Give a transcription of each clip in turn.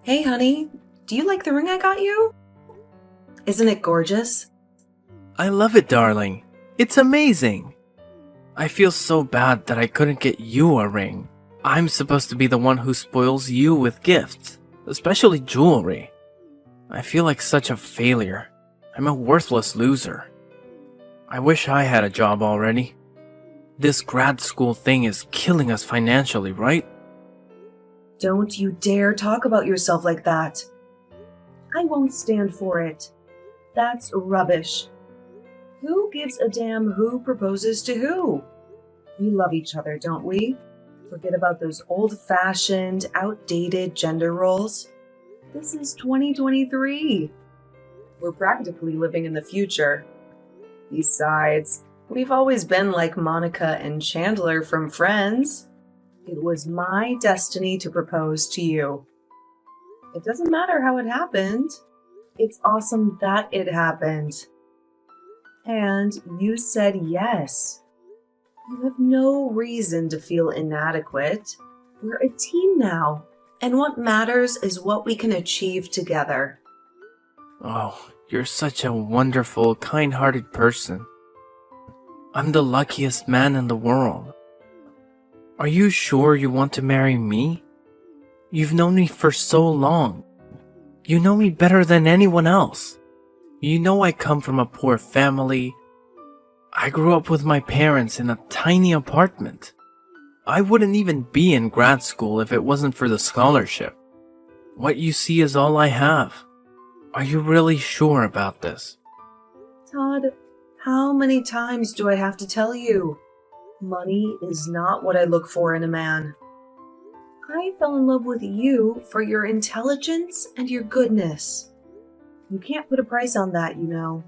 Hey, honey, do you like the ring I got you? Isn't it gorgeous? I love it, darling. It's amazing. I feel so bad that I couldn't get you a ring. I'm supposed to be the one who spoils you with gifts, especially jewelry. I feel like such a failure. I'm a worthless loser. I wish I had a job already. This grad school thing is killing us financially, right? Don't you dare talk about yourself like that. I won't stand for it. That's rubbish. Who gives a damn who proposes to who? We love each other, don't we? Forget about those old-fashioned, outdated gender roles. This is 2023. We're practically living in the future. Besides, we've always been like Monica and Chandler from Friends. It was my destiny to propose to you. It doesn't matter how it happened. It's awesome that it happened. And you said yes. You have no reason to feel inadequate. We're a team now, and what matters is what we can achieve together. Oh, you're such a wonderful, kind-hearted person. I'm the luckiest man in the world. Are you sure you want to marry me? You've known me for so long. You know me better than anyone else. You know I come from a poor family. I grew up with my parents in a tiny apartment. I wouldn't even be in grad school if it wasn't for the scholarship. What you see is all I have. Are you really sure about this? Todd, how many times do I have to tell you? Money is not what I look for in a man. I fell in love with you for your intelligence and your goodness. You can't put a price on that, you know.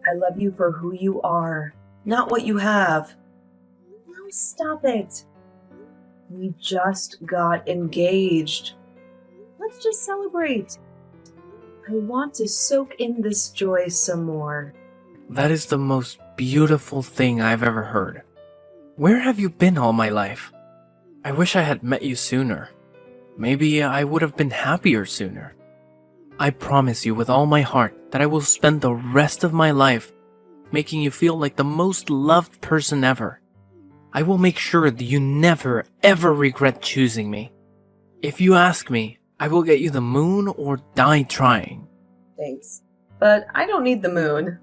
I love you for who you are, not what you have. Now stop it. We just got engaged. Let's just celebrate. I want to soak in this joy some more. That is the most beautiful thing I've ever heard. Where have you been all my life? I wish I had met you sooner. Maybe I would have been happier sooner. I promise you with all my heart that I will spend the rest of my life making you feel like the most loved person ever. I will make sure that you never ever regret choosing me. If you ask me, I will get you the moon or die trying. Thanks. But I don't need the moon.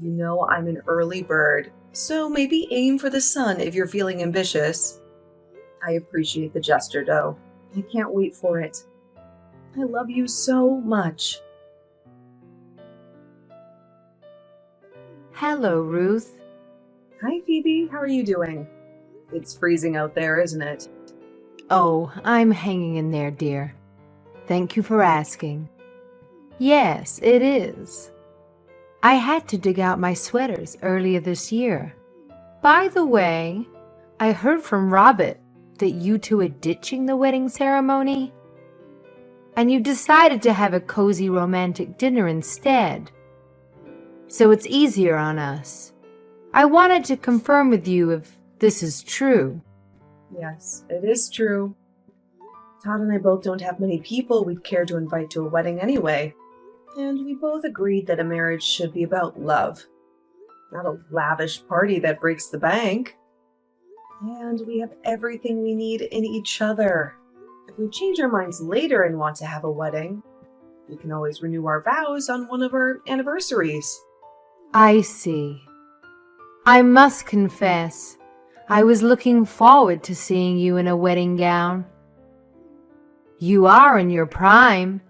You know I'm an early bird, so maybe aim for the sun if you're feeling ambitious. I appreciate the gesture, though. I can't wait for it. I love you so much. Hello, Ruth. Hi, Phoebe. How are you doing? It's freezing out there, isn't it? Oh, I'm hanging in there, dear. Thank you for asking. Yes, it is. I had to dig out my sweaters earlier this year. By the way, I heard from Robert that you two are ditching the wedding ceremony, and you decided to have a cozy romantic dinner instead. So it's easier on us. I wanted to confirm with you if this is true. Yes, it is true. Todd and I both don't have many people we'd care to invite to a wedding anyway. And we both agreed that a marriage should be about love, not a lavish party that breaks the bank. And we have everything we need in each other. If we change our minds later and want to have a wedding, we can always renew our vows on one of our anniversaries. I see. I must confess, I was looking forward to seeing you in a wedding gown. You are in your prime.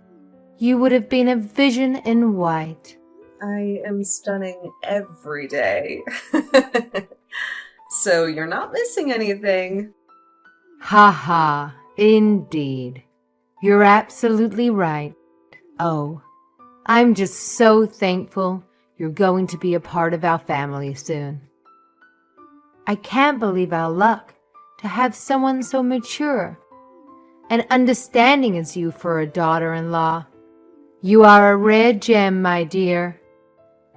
You would have been a vision in white. I am stunning every day. So you're not missing anything. Ha ha, indeed. You're absolutely right. Oh, I'm just so thankful you're going to be a part of our family soon. I can't believe our luck to have someone so mature and understanding as you for a daughter-in-law. You are a rare gem, my dear.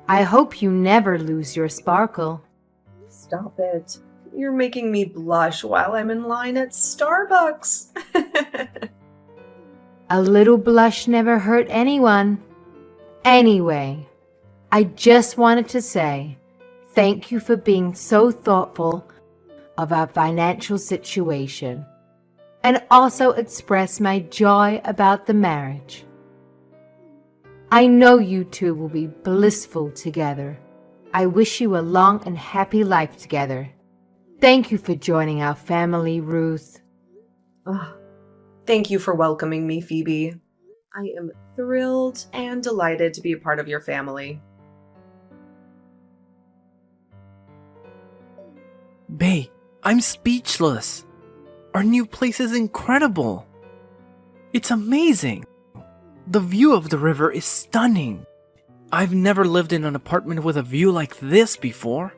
I hope you never lose your sparkle. Stop it. You're making me blush while I'm in line at Starbucks. A little blush never hurt anyone. Anyway, I just wanted to say thank you for being so thoughtful of our financial situation, and also express my joy about the marriage. I know you two will be blissful together. I wish you a long and happy life together. Thank you for joining our family, Ruth. Ugh. Thank you for welcoming me, Phoebe. I am thrilled and delighted to be a part of your family. Bae, I'm speechless. Our new place is incredible. It's amazing. The view of the river is stunning. I've never lived in an apartment with a view like this before.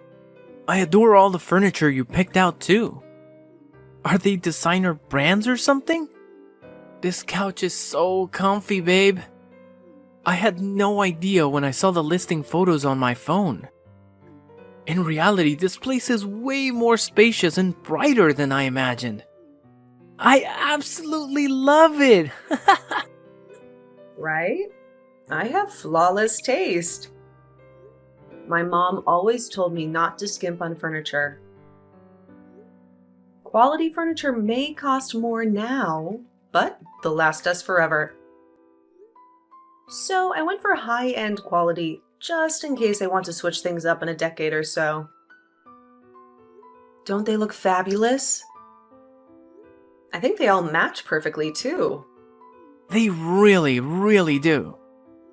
I adore all the furniture you picked out too. Are they designer brands or something? This couch is so comfy, babe. I had no idea when I saw the listing photos on my phone. In reality, this place is way more spacious and brighter than I imagined. I absolutely love it! Right? I have flawless taste. My mom always told me not to skimp on furniture. Quality furniture may cost more now, but they'll last us forever. So I went for high-end quality, just in case I want to switch things up in a decade or so. Don't they look fabulous? I think they all match perfectly, too. They really, really do.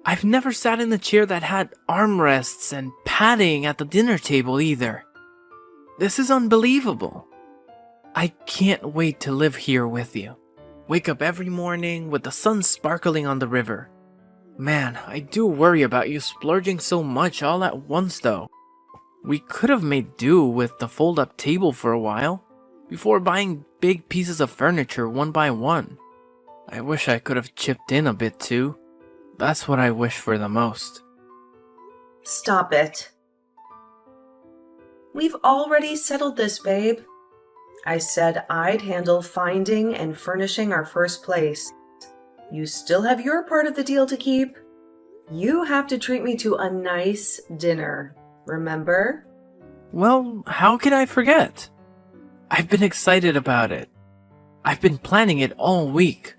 I've never sat in a chair that had armrests and padding at the dinner table either. This is unbelievable. I can't wait to live here with you. Wake up every morning with the sun sparkling on the river. Man, I do worry about you splurging so much all at once though. We could have made do with the fold-up table for a while, before buying big pieces of furniture one by one. I wish I could have chipped in a bit too. That's what I wish for the most. Stop it. We've already settled this, babe. I said I'd handle finding and furnishing our first place. You still have your part of the deal to keep. You have to treat me to a nice dinner, remember? Well, how can I forget? I've been excited about it. I've been planning it all week.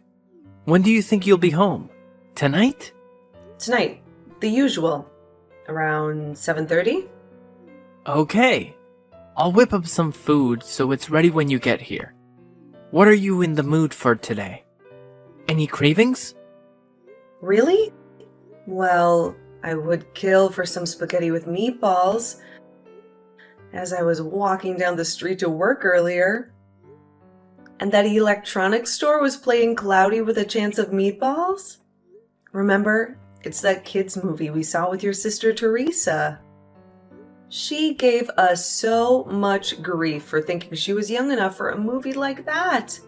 When do you think you'll be home? Tonight? Tonight, the usual. Around 7:30? Okay. I'll whip up some food so it's ready when you get here. What are you in the mood for today? Any cravings? Really? Well, I would kill for some spaghetti with meatballs. As I was walking down the street to work earlier. And that electronics store was playing Cloudy with a Chance of Meatballs? Remember, it's that kids movie we saw with your sister Teresa. She gave us so much grief for thinking she was young enough for a movie like that.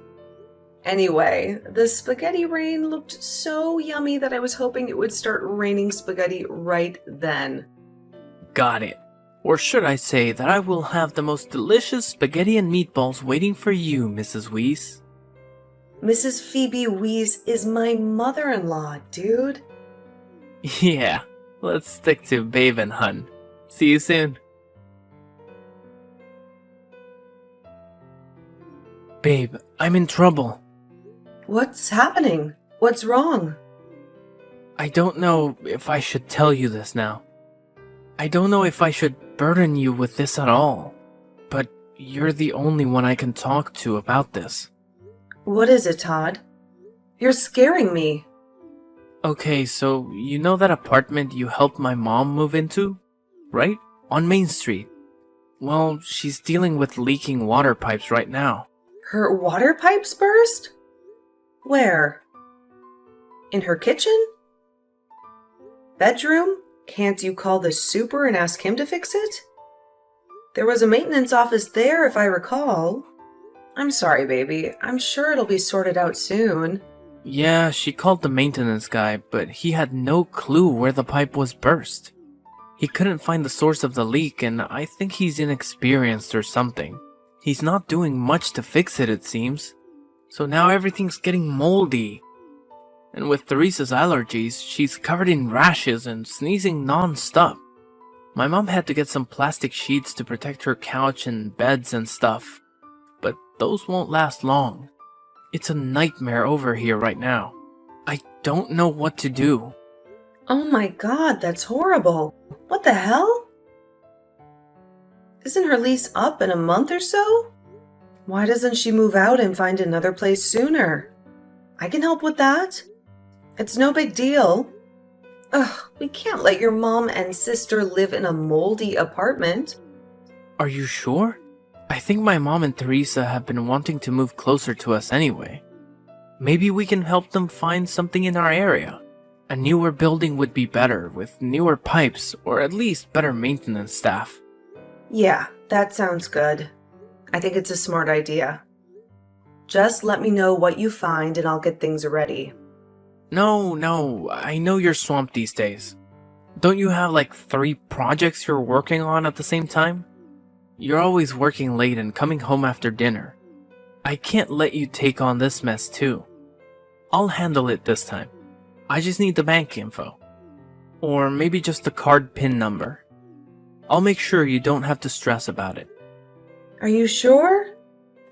Anyway, the spaghetti rain looked so yummy that I was hoping it would start raining spaghetti right then. Got it. Or should I say that I will have the most delicious spaghetti and meatballs waiting for you, Mrs. Weiss. Mrs. Phoebe Weiss is my mother-in-law, dude. Yeah, let's stick to babe and hun. See you soon. Babe, I'm in trouble. What's happening? What's wrong? I don't know if I should tell you this now. I don't know if I should burden you with this at all, but you're the only one I can talk to about this. What is it, Todd? You're scaring me. Okay, so you know that apartment you helped my mom move into? Right? On Main Street. Well, she's dealing with leaking water pipes right now. Her water pipes burst? Where? In her kitchen? Bedroom? Can't you call the super and ask him to fix it? There was a maintenance office there, if I recall. I'm sorry, baby. I'm sure it'll be sorted out soon. Yeah, she called the maintenance guy, but he had no clue where the pipe was burst. He couldn't find the source of the leak, and I think he's inexperienced or something. He's not doing much to fix it, it seems. So now everything's getting moldy. And with Teresa's allergies, she's covered in rashes and sneezing non-stop. My mom had to get some plastic sheets to protect her couch and beds and stuff. But those won't last long. It's a nightmare over here right now. I don't know what to do. Oh my god, that's horrible. What the hell? Isn't her lease up in a month or so? Why doesn't she move out and find another place sooner? I can help with that. It's no big deal. Ugh, we can't let your mom and sister live in a moldy apartment. Are you sure? I think my mom and Teresa have been wanting to move closer to us anyway. Maybe we can help them find something in our area. A newer building would be better, with newer pipes, or at least better maintenance staff. Yeah, that sounds good. I think it's a smart idea. Just let me know what you find and I'll get things ready. No, I know you're swamped these days. Don't you have like 3 projects you're working on at the same time? You're always working late and coming home after dinner. I can't let you take on this mess too. I'll handle it this time. I just need the bank info. Or maybe just the card PIN number. I'll make sure you don't have to stress about it. Are you sure?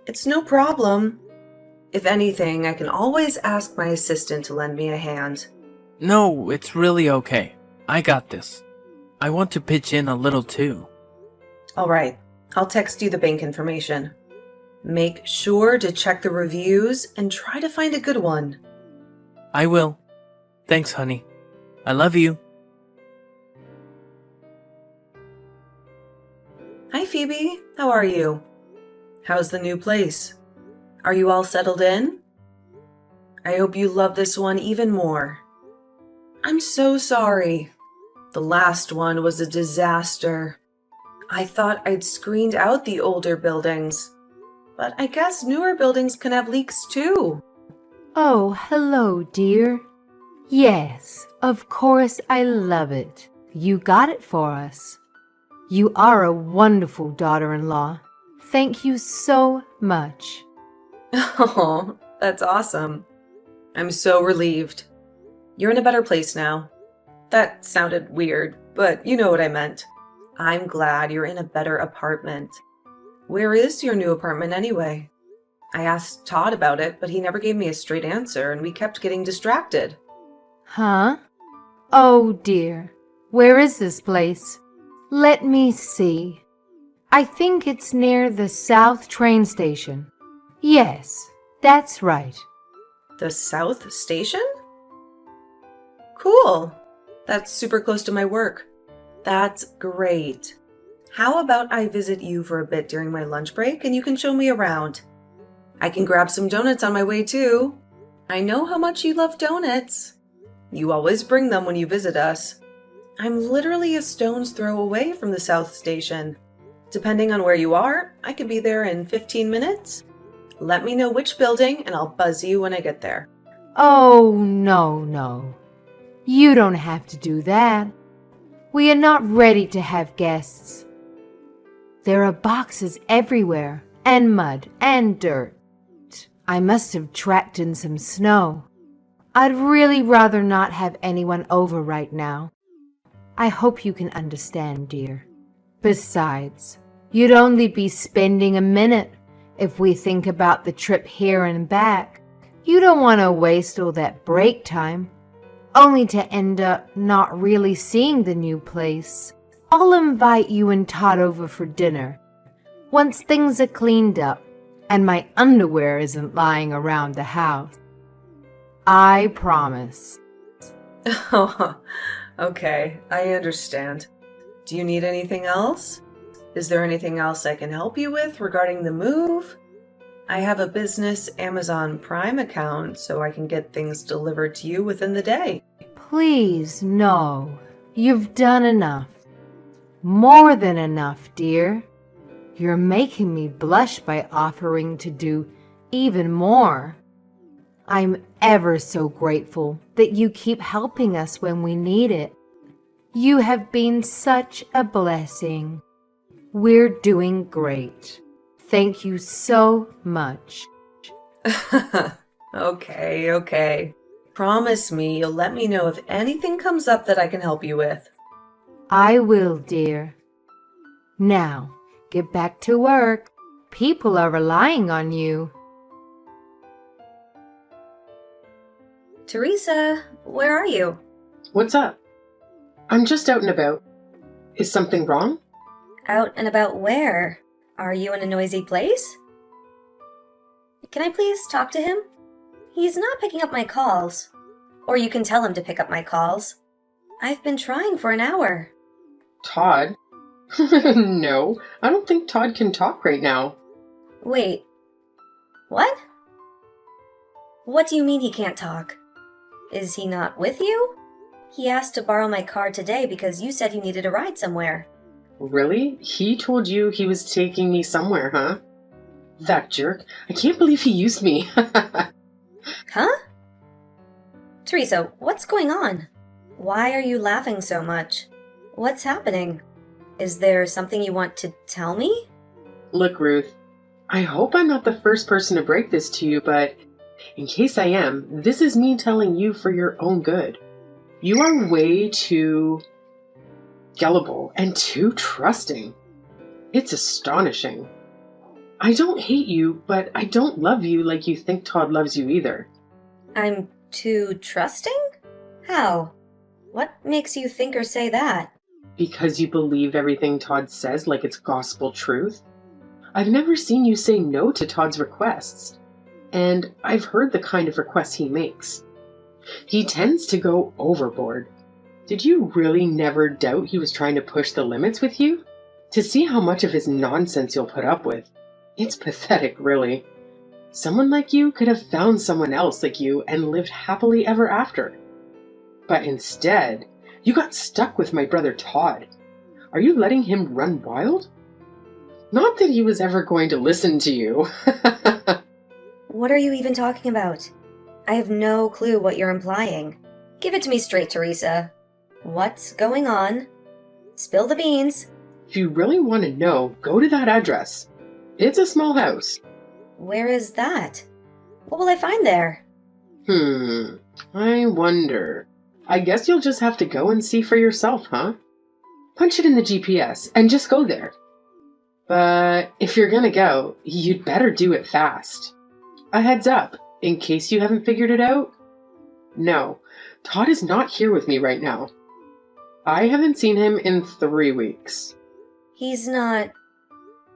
It's no problem. If anything, I can always ask my assistant to lend me a hand. No, it's really okay. I got this. I want to pitch in a little too. Alright, I'll text you the bank information. Make sure to check the reviews and try to find a good one. I will. Thanks, honey. I love you. Hi, Phoebe. How are you? How's the new place? Are you all settled in? I hope you love this one even more. I'm so sorry. The last one was a disaster. I thought I'd screened out the older buildings, but I guess newer buildings can have leaks too. Oh, hello, dear. Yes, of course I love it. You got it for us. You are a wonderful daughter-in-law. Thank you so much. Oh, that's awesome. I'm so relieved. You're in a better place now. That sounded weird, but you know what I meant. I'm glad you're in a better apartment. Where is your new apartment anyway? I asked Todd about it, but he never gave me a straight answer and we kept getting distracted. Huh? Oh, dear. Where is this place? Let me see. I think it's near the South train station. Yes, that's right. The South Station? Cool. That's super close to my work. That's great. How about I visit you for a bit during my lunch break and you can show me around? I can grab some donuts on my way too. I know how much you love donuts. You always bring them when you visit us. I'm literally a stone's throw away from the South Station. Depending on where you are, I could be there in 15 minutes. Let me know which building and I'll buzz you when I get there. Oh, no. You don't have to do that. We are not ready to have guests. There are boxes everywhere, and mud, and dirt. I must have tracked in some snow. I'd really rather not have anyone over right now. I hope you can understand, dear. Besides, you'd only be spending a minute if we think about the trip here and back. You don't want to waste all that break time, only to end up not really seeing the new place. I'll invite you and Todd over for dinner once things are cleaned up and my underwear isn't lying around the house. I promise. Oh, okay, I understand. Do you need anything else? Is there anything else I can help you with regarding the move? I have a business Amazon Prime account, so I can get things delivered to you within the day. Please, no. You've done enough. More than enough, dear. You're making me blush by offering to do even more. I'm ever so grateful that you keep helping us when we need it. You have been such a blessing. We're doing great. Thank you so much. Okay. Promise me you'll let me know if anything comes up that I can help you with. I will, dear. Now, get back to work. People are relying on you. Teresa, where are you? What's up? I'm just out and about. Is something wrong? Out and about where? Are you in a noisy place? Can I please talk to him? He's not picking up my calls. Or you can tell him to pick up my calls. I've been trying for an hour. Todd? No, I don't think Todd can talk right now. Wait. What? What do you mean he can't talk? Is he not with you? He asked to borrow my car today because you said you needed a ride somewhere. Really? He told you he was taking me somewhere, huh? That jerk. I can't believe he used me. Huh? Teresa, what's going on? Why are you laughing so much? What's happening? Is there something you want to tell me? Look, Ruth, I hope I'm not the first person to break this to you, but in case I am, this is me telling you for your own good. You are way too gullible and too trusting. It's astonishing. I don't hate you, but I don't love you like you think Todd loves you either. I'm too trusting? How? What makes you think or say that? Because you believe everything Todd says like it's gospel truth? I've never seen you say no to Todd's requests, and I've heard the kind of requests he makes. He tends to go overboard. Did you really never doubt he was trying to push the limits with you? To see how much of his nonsense you'll put up with. It's pathetic, really. Someone like you could have found someone else like you and lived happily ever after. But instead, you got stuck with my brother Todd. Are you letting him run wild? Not that he was ever going to listen to you. What are you even talking about? I have no clue what you're implying. Give it to me straight, Teresa. What's going on? Spill the beans. If you really want to know, go to that address. It's a small house. Where is that? What will I find there? I wonder. I guess you'll just have to go and see for yourself, huh? Punch it in the GPS and just go there. But if you're gonna go, you'd better do it fast. A heads up, in case you haven't figured it out. No, Todd is not here with me right now. I haven't seen him in 3 weeks. He's not...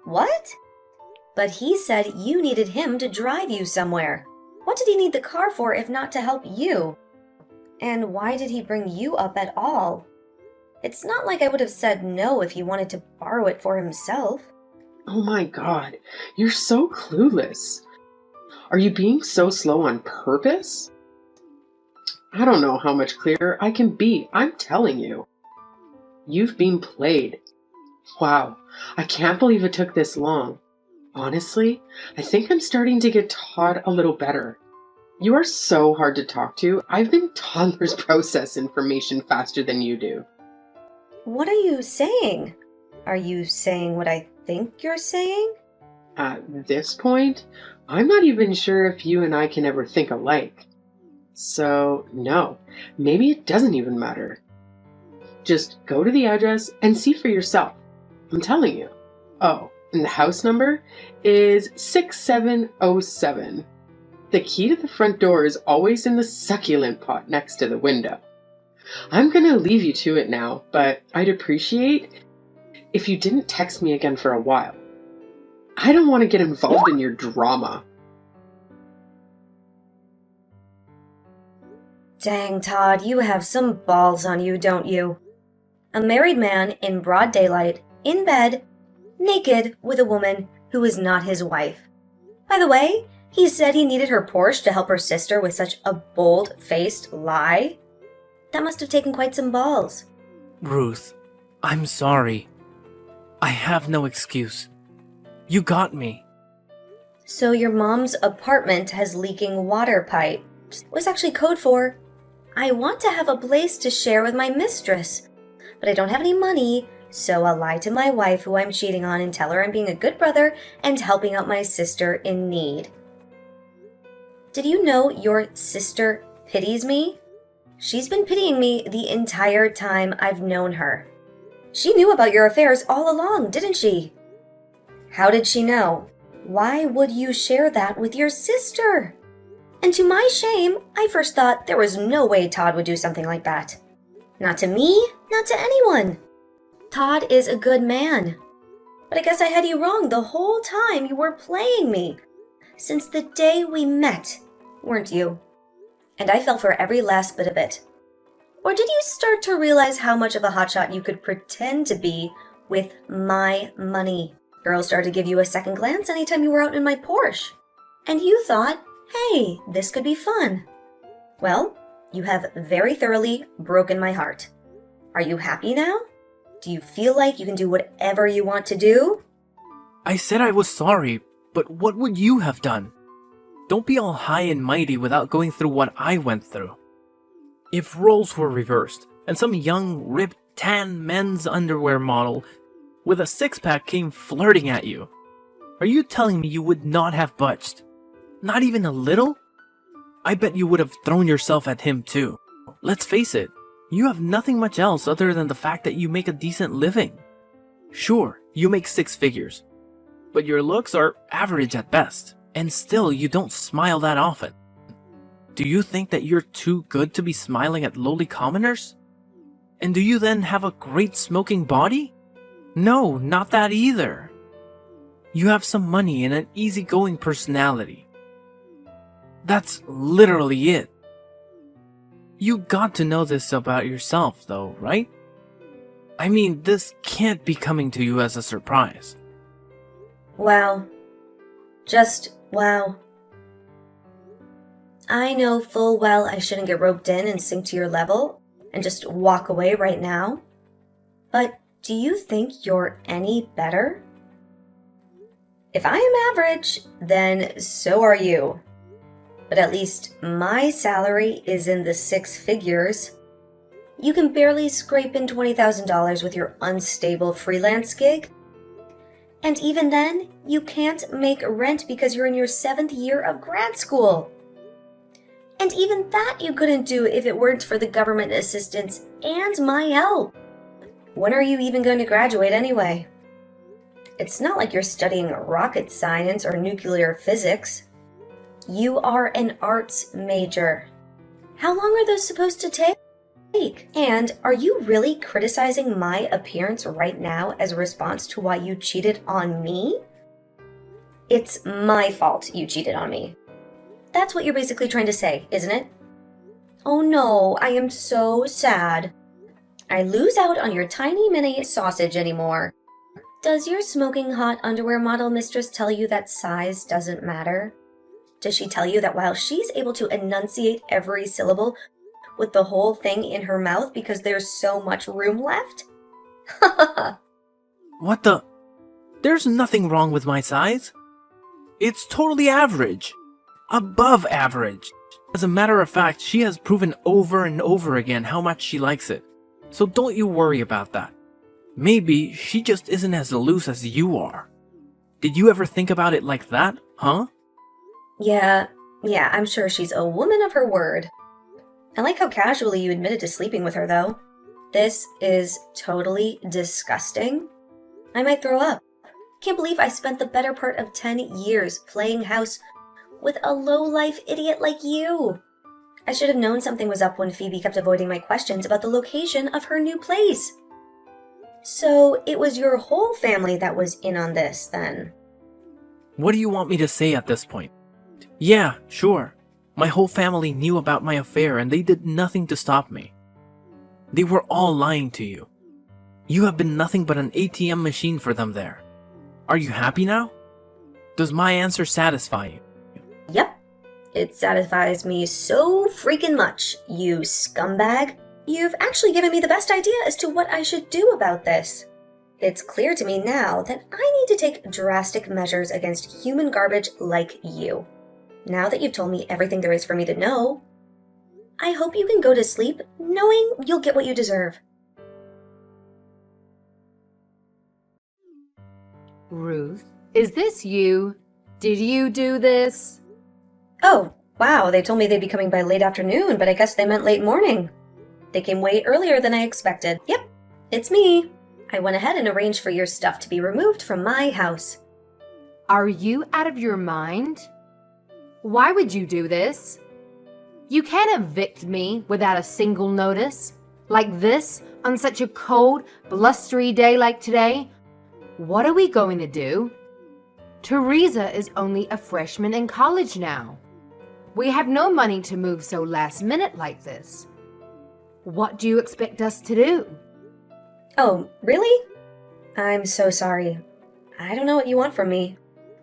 What? But he said you needed him to drive you somewhere. What did he need the car for if not to help you? And why did he bring you up at all? It's not like I would have said no if he wanted to borrow it for himself. Oh my god, you're so clueless. Are you being so slow on purpose? I don't know how much clearer I can be, I'm telling you. You've been played. Wow, I can't believe it took this long. Honestly, I think I'm starting to get Todd a little better. You are so hard to talk to. I've been toddlers process information faster than you do. What are you saying? Are you saying what I think you're saying? At this point, I'm not even sure if you and I can ever think alike. So, no, maybe it doesn't even matter. Just go to the address and see for yourself. I'm telling you. Oh, and the house number is 6707. The key to the front door is always in the succulent pot next to the window. I'm going to leave you to it now, but I'd appreciate if you didn't text me again for a while. I don't want to get involved in your drama. Dang, Todd, you have some balls on you, don't you? A married man in broad daylight, in bed, naked with a woman who is not his wife. By the way, he said he needed her Porsche to help her sister with such a bold-faced lie. That must have taken quite some balls. Ruth, I'm sorry. I have no excuse. You got me. So your mom's apartment has leaking water pipes. It was actually code for, I want to have a place to share with my mistress, but I don't have any money, so I'll lie to my wife who I'm cheating on and tell her I'm being a good brother and helping out my sister in need. Did you know your sister Pities me? She's been pitying me the entire time I've known her. She knew about your affairs all along, didn't she? How did she know? Why would you share that with your sister? And to my shame, I first thought there was no way Todd would do something like that. Not to me, not to anyone. Todd is a good man. But I guess I had you wrong the whole time you were playing me. Since the day we met, weren't you? And I fell for every last bit of it. Or did you start to realize how much of a hotshot you could pretend to be with my money? Girls started to give you a second glance anytime you were out in my Porsche. And you thought, hey, this could be fun. Well, you have very thoroughly broken my heart. Are you happy now? Do you feel like you can do whatever you want to do? I said I was sorry, but what would you have done? Don't be all high and mighty without going through what I went through. If roles were reversed, and some young, ripped, tan men's underwear model with a six-pack came flirting at you, are you telling me you would not have budged? Not even a little? I bet you would have thrown yourself at him too. Let's face it, you have nothing much else other than the fact that you make a decent living. Sure, you make six figures, but your looks are average at best, and still you don't smile that often. Do you think that you're too good to be smiling at lowly commoners? And do you then have a great smoking body? No, not that either. You have some money and an easygoing personality. That's literally it. You got to know this about yourself, though, right? I mean, this can't be coming to you as a surprise. Wow. Just wow. I know full well I shouldn't get roped in and sink to your level and just walk away right now. But do you think you're any better? If I am average, then so are you. But at least my salary is in the six figures. You can barely scrape in $20,000 with your unstable freelance gig. And even then, you can't make rent because you're in your 7th year of grad school. And even that you couldn't do if it weren't for the government assistance and my help. When are you even going to graduate anyway? It's not like you're studying rocket science or nuclear physics. You are an arts major. How long are those supposed to take? And are you really criticizing my appearance right now as a response to why you cheated on me? It's my fault you cheated on me. That's what you're basically trying to say, isn't it? Oh no, I am so sad. I lose out on your tiny mini sausage anymore. Does your smoking hot underwear model mistress tell you that size doesn't matter? Does she tell you that while she's able to enunciate every syllable with the whole thing in her mouth because there's so much room left? What the? There's nothing wrong with my size. It's totally average. Above average. As a matter of fact, she has proven over and over again how much she likes it. So don't you worry about that. Maybe she just isn't as loose as you are. Did you ever think about it like that, huh? Yeah, I'm sure she's a woman of her word. I like how casually you admitted to sleeping with her, though. This is totally disgusting. I might throw up. Can't believe I spent the better part of 10 years playing house with a low-life idiot like you. I should have known something was up when Phoebe kept avoiding my questions about the location of her new place. So it was your whole family that was in on this, then? What do you want me to say at this point? Yeah, sure. My whole family knew about my affair and they did nothing to stop me. They were all lying to you. You have been nothing but an ATM machine for them there. Are you happy now? Does my answer satisfy you? Yep. It satisfies me so freaking much, you scumbag. You've actually given me the best idea as to what I should do about this. It's clear to me now that I need to take drastic measures against human garbage like you. Now that you've told me everything there is for me to know, I hope you can go to sleep knowing you'll get what you deserve. Ruth, is this you? Did you do this? Oh, Wow, they told me they'd be coming by late afternoon, but I guess they meant late morning. They came way earlier than I expected. Yep, it's me. I went ahead and arranged for your stuff to be removed from my house. Are you out of your mind? Why would you do this? You can't evict me without a single notice. Like this, on such a cold, blustery day like today. What are we going to do? Teresa is only a freshman in college now. We have no money to move so last minute like this. What do you expect us to do? Oh, really? I'm so sorry. I don't know what you want from me.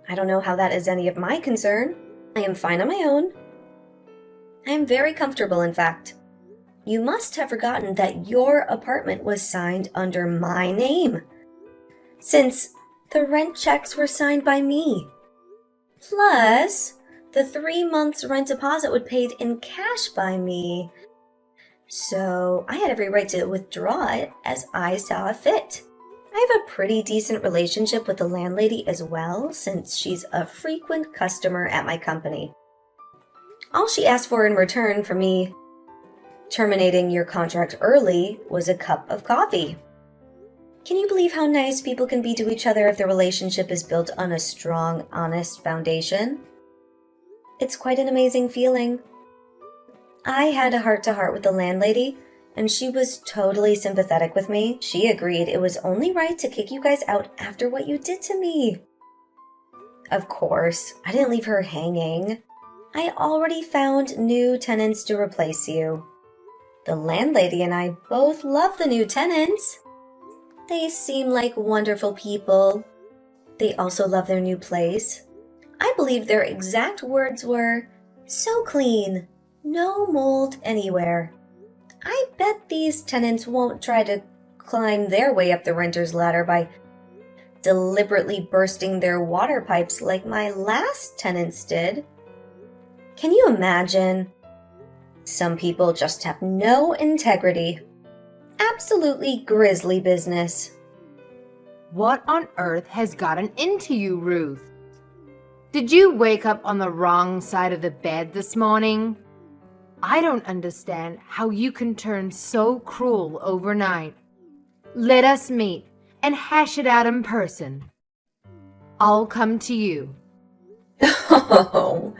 I don't know how that is any of my concern. I am fine on my own. I am very comfortable, in fact. You must have forgotten that your apartment was signed under my name, since the rent checks were signed by me. Plus, the 3 months rent deposit was paid in cash by me. So I had every right to withdraw it as I saw fit. I have a pretty decent relationship with the landlady as well, since she's a frequent customer at my company. All she asked for in return for me terminating your contract early was a cup of coffee. Can you believe how nice people can be to each other if their relationship is built on a strong, honest foundation? It's quite an amazing feeling. I had a heart-to-heart with the landlady, and she was totally sympathetic with me. She agreed it was only right to kick you guys out after what you did to me. Of course, I didn't leave her hanging. I already found new tenants to replace you. The landlady and I both love the new tenants. They seem like wonderful people. They also love their new place. I believe their exact words were, "So clean, no mold anywhere." I bet these tenants won't try to climb their way up the renter's ladder by deliberately bursting their water pipes like my last tenants did. Can you imagine? Some people just have no integrity. Absolutely grisly business. What on earth has gotten into you, Ruth? Did you wake up on the wrong side of the bed this morning? I don't understand how you can turn so cruel overnight. Let us meet and hash it out in person. I'll come to you. Oh,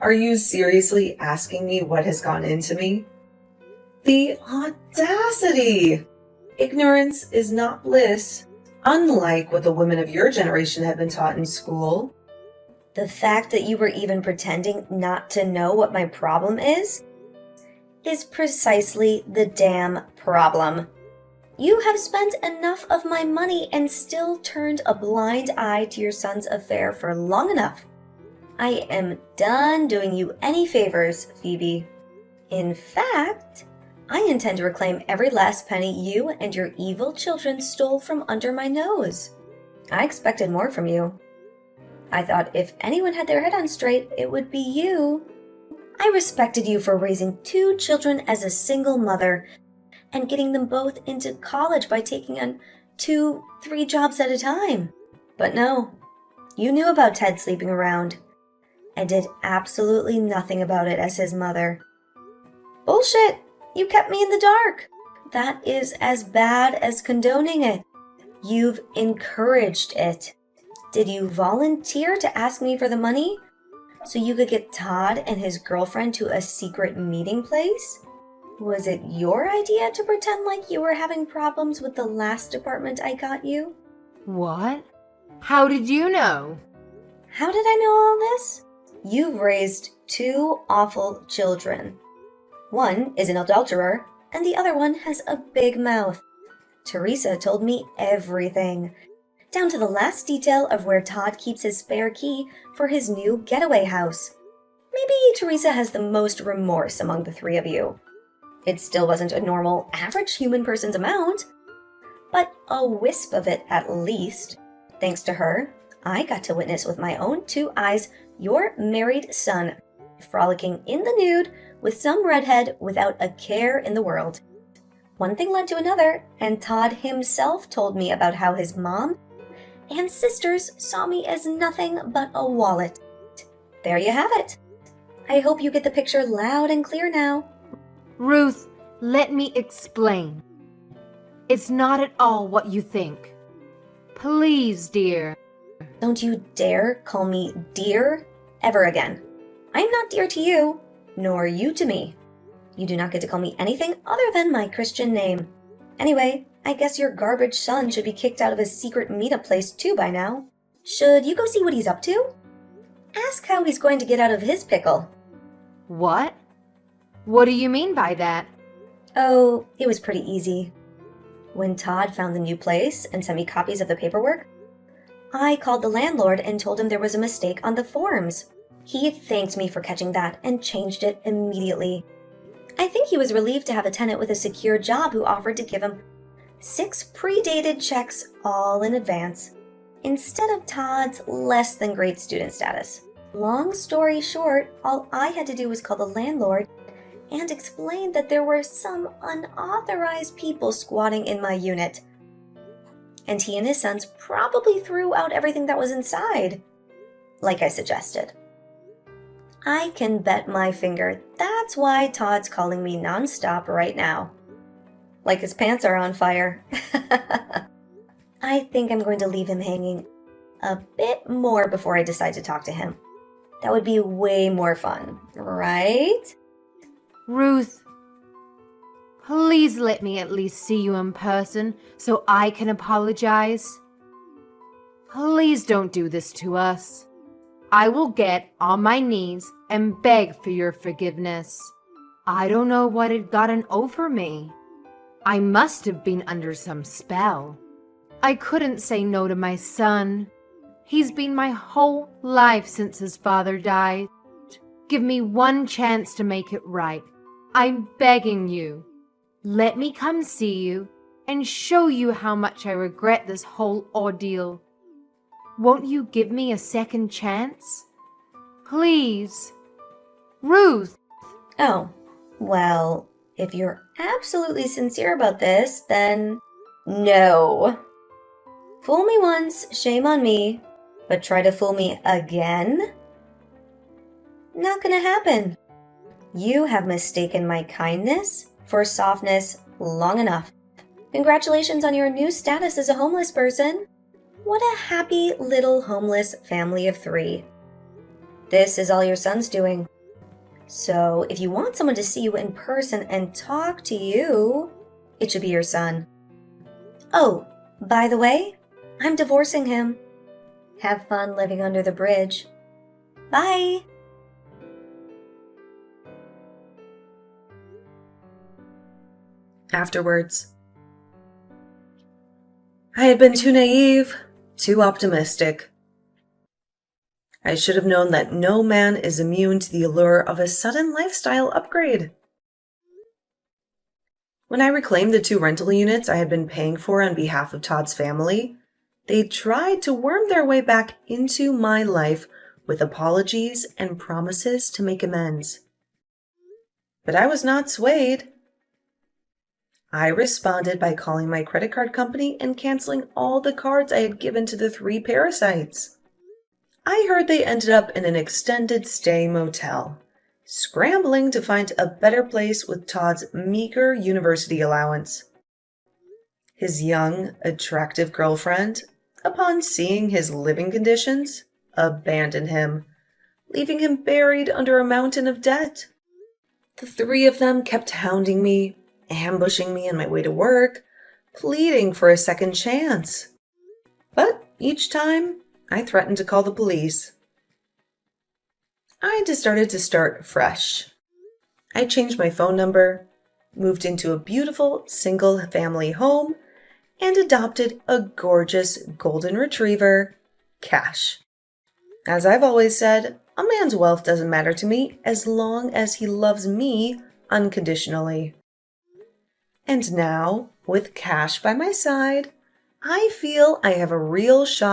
are you seriously asking me what has gone into me? The audacity! Ignorance is not bliss, unlike what the women of your generation have been taught in school. The fact that you were even pretending not to know what my problem is precisely the damn problem. You have spent enough of my money and still turned a blind eye to your son's affair for long enough. I am done doing you any favors, Phoebe. In fact, I intend to reclaim every last penny you and your evil children stole from under my nose. I expected more from you. I thought if anyone had their head on straight, it would be you. I respected you for raising 2 children as a single mother and getting them both into college by taking on 2, 3 jobs at a time. But no, you knew about Ted sleeping around and did absolutely nothing about it as his mother. Bullshit! You kept me in the dark. That is as bad as condoning it. You've encouraged it. Did you volunteer to ask me for the money so you could get Todd and his girlfriend to a secret meeting place? Was it your idea to pretend like you were having problems with the last apartment I got you? What? How did you know? How did I know all this? You've raised 2 awful children. One is an adulterer, and the other one has a big mouth. Teresa told me everything, down to the last detail of where Todd keeps his spare key for his new getaway house. Maybe Teresa has the most remorse among the 3 of you. It still wasn't a normal, average human person's amount, but a wisp of it at least. Thanks to her, I got to witness with my own 2 eyes your married son frolicking in the nude with some redhead without a care in the world. One thing led to another, and Todd himself told me about how his mom and sisters saw me as nothing but a wallet. There you have it. I hope you get the picture loud and clear now. Ruth, let me explain. It's not at all what you think. Please, dear. Don't you dare call me dear ever again. I'm not dear to you, nor you to me. You do not get to call me anything other than my Christian name. Anyway, I guess your garbage son should be kicked out of his secret meetup place too by now. Should you go see what he's up to? Ask how he's going to get out of his pickle. What? What do you mean by that? Oh, it was pretty easy. When Todd found the new place and sent me copies of the paperwork, I called the landlord and told him there was a mistake on the forms. He thanked me for catching that and changed it immediately. I think he was relieved to have a tenant with a secure job who offered to give him 6 pre-dated checks all in advance, instead of Todd's less than great student status. Long story short, all I had to do was call the landlord and explain that there were some unauthorized people squatting in my unit. And he and his sons probably threw out everything that was inside, like I suggested. I can bet my finger that's why Todd's calling me nonstop right now. Like his pants are on fire. I think I'm going to leave him hanging a bit more before I decide to talk to him. That would be way more fun, right? Ruth, please let me at least see you in person so I can apologize. Please don't do this to us. I will get on my knees and beg for your forgiveness. I don't know what had gotten over me. I must have been under some spell. I couldn't say no to my son. He's been my whole life since his father died. Give me one chance to make it right. I'm begging you. Let me come see you and show you how much I regret this whole ordeal. Won't you give me a second chance? Please. Ruth. Oh, well, if you're absolutely sincere about this, then no. Fool me once, shame on me, but try to fool me again? Not gonna happen. You have mistaken my kindness for softness long enough. Congratulations on your new status as a homeless person. What a happy little homeless family of 3. This is all your son's doing. So if you want someone to see you in person and talk to you, it should be your son. Oh, by the way, I'm divorcing him. Have fun living under the bridge. Bye! Afterwards, I had been too naive, too optimistic. I should have known that no man is immune to the allure of a sudden lifestyle upgrade. When I reclaimed the 2 rental units I had been paying for on behalf of Todd's family, they tried to worm their way back into my life with apologies and promises to make amends. But I was not swayed. I responded by calling my credit card company and canceling all the cards I had given to the 3 parasites. I heard they ended up in an extended stay motel, scrambling to find a better place with Todd's meager university allowance. His young, attractive girlfriend, upon seeing his living conditions, abandoned him, leaving him buried under a mountain of debt. The 3 of them kept hounding me, ambushing me on my way to work, pleading for a second chance. But each time, I threatened to call the police. I decided to start fresh. I changed my phone number, moved into a beautiful single-family home, and adopted a gorgeous golden retriever, Cash. As I've always said, a man's wealth doesn't matter to me as long as he loves me unconditionally. And now, with Cash by my side, I feel I have a real shot